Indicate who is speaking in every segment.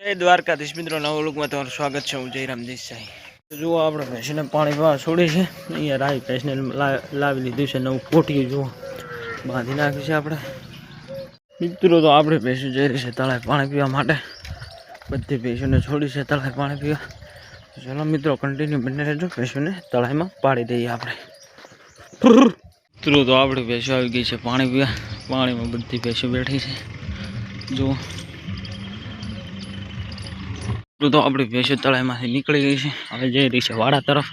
Speaker 1: જય દ્વારકાધીશ મિત્રો, નવા લોકમાં તમારું સ્વાગત છે. હું જયરામ દેસાઈ. જુઓ આપણે ભેંસને પાણી પીવા છોડી છે. અહીંયા રાઈ ભેંસને લાવી લીધું છે. નવું પોટિયું જુઓ બાંધી નાખ્યું છે. આપણે મિત્રો તો આપણે ભેંસો જઈ રહી છે તળાવે પાણી પીવા માટે. બધી ભેંસોને છોડી છે તળાવે પાણી પીવા. ચલો મિત્રો કન્ટિન્યુ બને રહેજો. ભેંસોને તળાવમાં પાડી દઈએ આપણે. મિત્રો તો આપણી ભેંસો આવી ગઈ છે પાણી પીવા. પાણીમાં બધી ભેંસો બેઠી છે જુઓ. તો આપણી ભેંસો તળાવમાંથી નીકળી ગઈ છે. હવે જઈ રહી છે વાડા તરફ.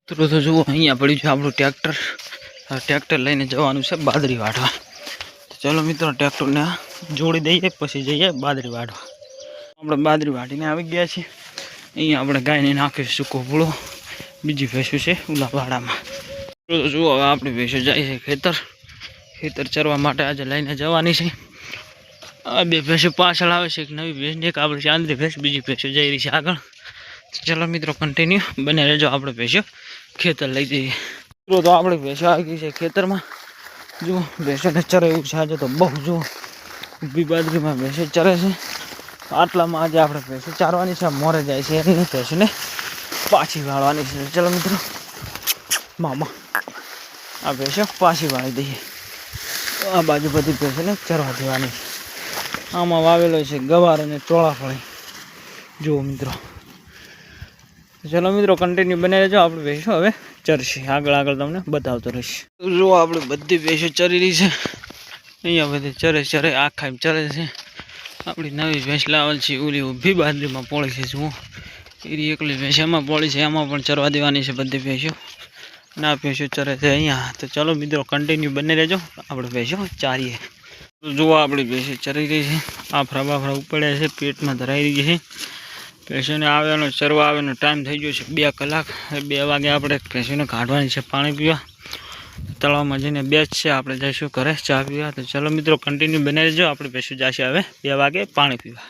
Speaker 1: તો જુઓ અહીંયા પડ્યું છે આપણું ટ્રેક્ટર. ટ્રેક્ટર લઈને જવાનું છે બાજરી વાઢવા. ચલો મિત્રો ટ્રેક્ટરને જોડી દઈએ પછી જઈએ બાજરી વાઢવા. આપણે બાજરી વાઢીને આવી ગયા છીએ. અહીંયા આપણે ગાયને નાખ્યું સૂકો ભૂળો. બીજી ભેંસો છે ઓલા વાડામાં. તો જુઓ હવે આપણી ભેંસો જાય છે ખેતર ચરવા માટે આજે લઈને જવાની છે. આ બે ભેંસો પાછળ આવે છે. એક નવી ભેંસ એક આપણે ચાંદરી ભેંસ, બીજી ભેંસો જઈ રહી છે આગળ. ચલો મિત્રો કન્ટિન્યુ બને રહેજો. આપણે ભેંસો ખેતર લઈ જઈએ. મિત્રો તો આપણે ભેંસો આવી ગઈ છે ખેતરમાં. જુઓ ભેંસોને ચરે એવું છે આજે તો બહુ. જુઓ ઊભી બાજરીમાં ભેંસો ચરે છે. આટલામાં આજે આપણે ભેંસો ચારવાની છે. મોરે જાય છે એની ભેંસોને પાછી વાળવાની છે. ચલો મિત્રો મામા આ ભેંસો પાછી વાળી દઈએ. આ બાજુ બધી ભેંસોને ચરવા દેવાની છે. આમાં વાવેલો છે ગવાર અને ચોળાફળી. જુઓ મિત્રો. ચલો મિત્રો કન્ટિન્યુ બને રહેજો. આપણે ભેંસો હવે ચરશે. આગળ તમને બતાવતો રહીશ. જુઓ આપણે બધી ભેંસો ચરી રહી છે. અહીંયા બધી ચરે આખા ચરે છે. આપણી નવી ભેંસ લાવેલ છે ઓલી ઊભી બાજરીમાં પોળી છે. જુઓ એરી એકલી ભેંસ એમાં પોળી છે. એમાં પણ ચરવા દેવાની છે બધી ભેંસો. ના ભેંસો ચરે છે અહીંયા. તો ચલો મિત્રો કન્ટિન્યુ બને રહેજો. આપણે ભેંસો ચારીએ. જુઓ આપણી ભેંસો ચરી રહી છે. આફરા બાફરા ઉપડ્યા છે. પેટમાં ધરાઈ રહી છે. ભેંસોને આવવાનો ચરવા આવવાનો ટાઈમ થઈ ગયો છે 2 કલાક. 2 વાગે આપણે ભેંસોને કાઢવાની છે પાણી પીવા. તળાવમાં જઈને બેસશે. આપણે જઈશું ઘરે ચા પીવા. તો ચલો મિત્રો કન્ટિન્યુ બને રહેજો. આપણે ભેંસો જશે હવે 2 વાગે પાણી પીવા.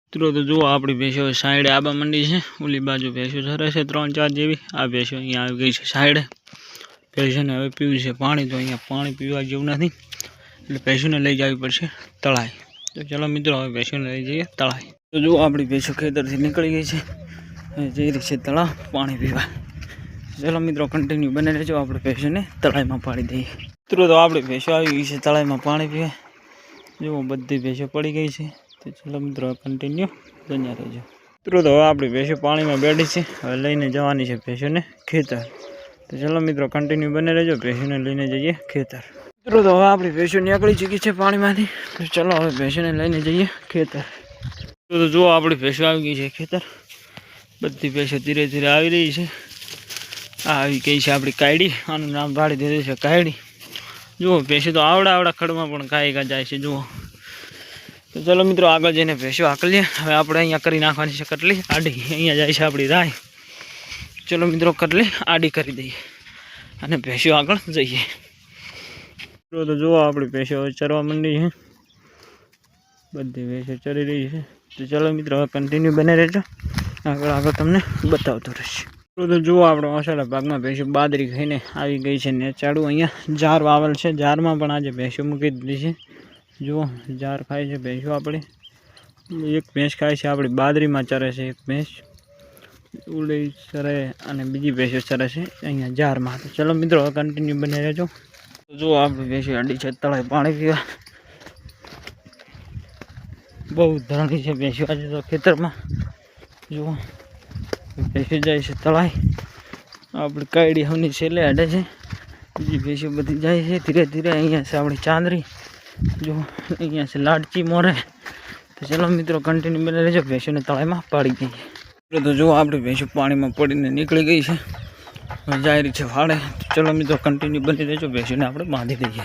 Speaker 1: મિત્રો તો જુઓ આપણી ભેંસો સાઈડે આબા મંડી છે. ઓલી બાજુ ભેંસો ચરે છે 3-4 જેવી. આ ભેંસો અહીંયા આવી ગઈ છે સાઈડે. ભેંસોને હવે પીવું છે પાણી. તો અહીંયા પાણી પીવા જેવું નથી એટલે ભેંસોને લઈ જવી પડશે તળાવે. તો ચલો મિત્રો હવે ભેંસોને લઈ જઈએ તળાવે. તો જુઓ આપણી ભેંસો ખેતરથી નીકળી ગઈ છે. જઈ રહી છે તળાવ પાણી પીવા. ચલો મિત્રો કન્ટિન્યુ બને રહેજો. આપણે ભેંસોને તળાવમાં પાડી દઈએ. મિત્રો તો આપણી ભેંસો આવી ગઈ છે તળાવમાં પાણી પીવા. જુઓ બધી ભેંસો પડી ગઈ છે. તો ચલો મિત્રો કન્ટિન્યુ બન્યા રહેજો. મિત્રો તો હવે આપણી ભેંસો પાણીમાં બેઠી છે. હવે લઈને જવાની છે ભેંસોને ખેતર. તો ચલો મિત્રો કન્ટિન્યુ બને રહેજો. ભેંસોને લઈને જઈએ ખેતર. મિત્રો તો હવે આપણી ભેંસો નીકળી ચૂકી છે પાણીમાંથી. તો ચલો હવે ભેંસોને લઈને જઈએ ખેતર. તો જુઓ આપણી ભેંસો આવી ગઈ છે ખેતર. બધી ભેંસો ધીરે ધીરે આવી રહી છે. આ આવી ગઈ છે આપણી કાયડી. આનું નામ પાડી દીધું છે કાયડી. જુઓ ભેંસો તો આવડા ખડમાં પણ ખાઈ જાય છે. જુઓ તો ચલો મિત્રો આગળ જઈને ભેંસો આકલીએ. હવે આપણે અહીંયા કરી નાખવાની છે કટલી આડી. અહીંયા જાય છે આપણી રાય. ચલો મિત્રો કટલી આડી કરી દઈએ અને ભેંસો આગળ જઈએ. તો જુઓ આપણી ભેંસો ચરવા માંડી છે. બધી ભેંસો ચરી રહી છે. તો ચલો મિત્રો હવે કન્ટિન્યુ બને રહેજો. આગળ તમને બતાવતો રહીશ. તો જુઓ આપણે મસાલા ભાગમાં ભેંસો બાજરી ખાઈને આવી ગઈ છે ને ચાડું. અહીંયા જાર વાવેલ છે. જારમાં પણ આજે ભેંસો મૂકી દીધી છે. જુઓ જાર ખાય છે ભેંસો આપણી. એક ભેંસ ખાય છે આપણી બાજરીમાં ચરે છે. એક ભેંસ ઉડી ચરે અને બીજી ભેંસો ચરે છે અહીંયા જારમાં. તો ચલો મિત્રો હવે કન્ટિન્યુ બને રહેજો. જુઓ આપણી ભેંસો અડી છે તળાવે પાણી પીવા. બહુ ધરણી છે ભેંસો આજે તો ખેતરમાં. જુઓ ભેંસો જાય છે તળાવે. આપણી કાયડી હવની છેલ્લે અડે છે. બીજી ભેંસો બધી જાય છે ધીરે ધીરે. અહીંયા છે આપણી ચાંદરી. જુઓ અહીંયા છે લાડચી મોરે. તો ચલો મિત્રો કન્ટિન્યુ બને રહેજો. ભેંસોને તળાવમાં પાડી દઈએ. તો જુઓ આપણી ભેંસો પાણીમાં પડીને નીકળી ગઈ છે. જાય રહી છે વાળે. તો ચલો મિત્રો કન્ટિન્યુ બની રહેજો. ભેંસોને આપણે બાંધી દઈએ.